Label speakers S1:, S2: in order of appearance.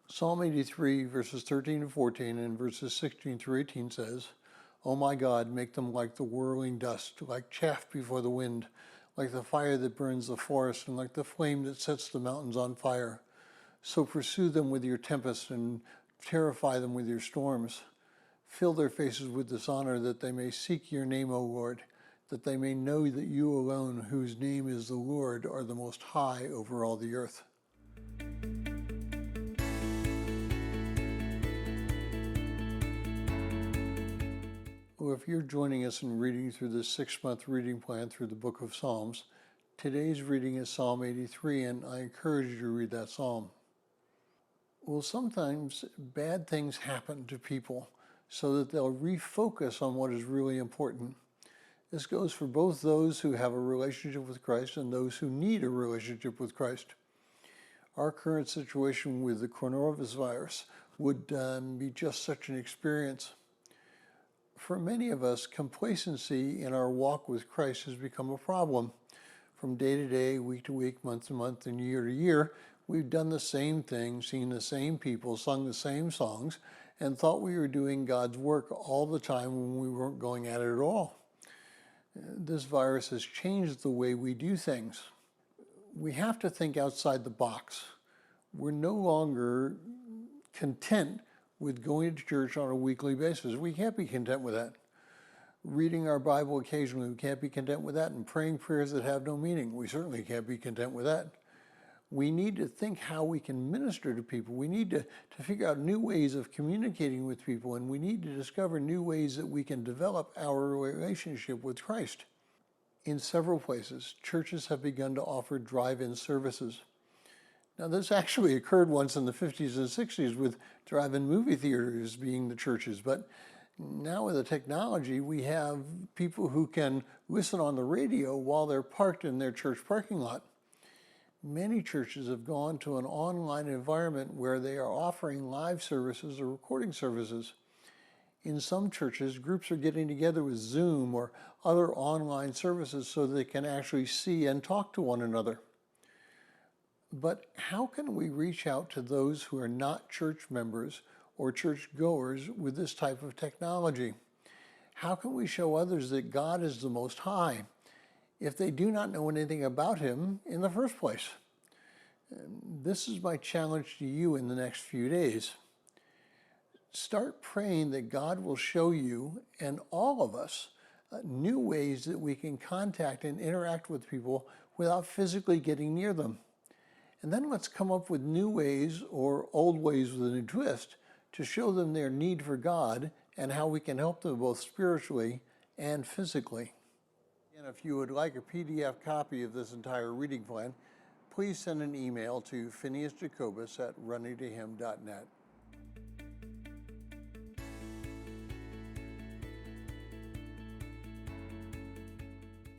S1: Psalm 83, verses 13 and 14, and verses 16 through 18 says, "O my God, make them like the whirling dust, like chaff before the wind, like the fire that burns the forest, and like the flame that sets the mountains on fire. So pursue them with your tempest, and terrify them with your storms. Fill their faces with dishonor, that they may seek your name, O Lord, that they may know that you alone, whose name is the Lord, are the most high over all the earth." Well, if you're joining us in reading through this 6-month reading plan through the book of Psalms, today's reading is Psalm 83, and I encourage you to read that psalm. Well, sometimes bad things happen to people so that they'll refocus on what is really important. This goes for both those who have a relationship with Christ and those who need a relationship with Christ. Our current situation with the coronavirus would be just such an experience. For many of us, complacency in our walk with Christ has become a problem. From day to day, week to week, month to month, and year to year, we've done the same thing, seen the same people, sung the same songs, and thought we were doing God's work all the time when we weren't going at it at all. This virus has changed the way we do things. We have to think outside the box. We're no longer content with going to church on a weekly basis. We can't be content with that. Reading our Bible occasionally, we can't be content with that. And praying prayers that have no meaning, we certainly can't be content with that. We need to think how we can minister to people. We need to figure out new ways of communicating with people, and we need to discover new ways that we can develop our relationship with Christ. In several places, churches have begun to offer drive-in services. Now, this actually occurred once in the 50s and 60s with drive-in movie theaters being the churches, but now with the technology, we have people who can listen on the radio while they're parked in their church parking lot. Many churches have gone to an online environment where they are offering live services or recording services. In some churches, groups are getting together with Zoom or other online services so they can actually see and talk to one another. But how can we reach out to those who are not church members or church goers with this type of technology? How can we show others that God is the Most High if they do not know anything about Him in the first place? This is my challenge to you in the next few days. Start praying that God will show you and all of us new ways that we can contact and interact with people without physically getting near them. And then let's come up with new ways or old ways with a new twist to show them their need for God and how we can help them both spiritually and physically. And if you would like a PDF copy of this entire reading plan, please send an email to phineasjacobus@runningtohim.net.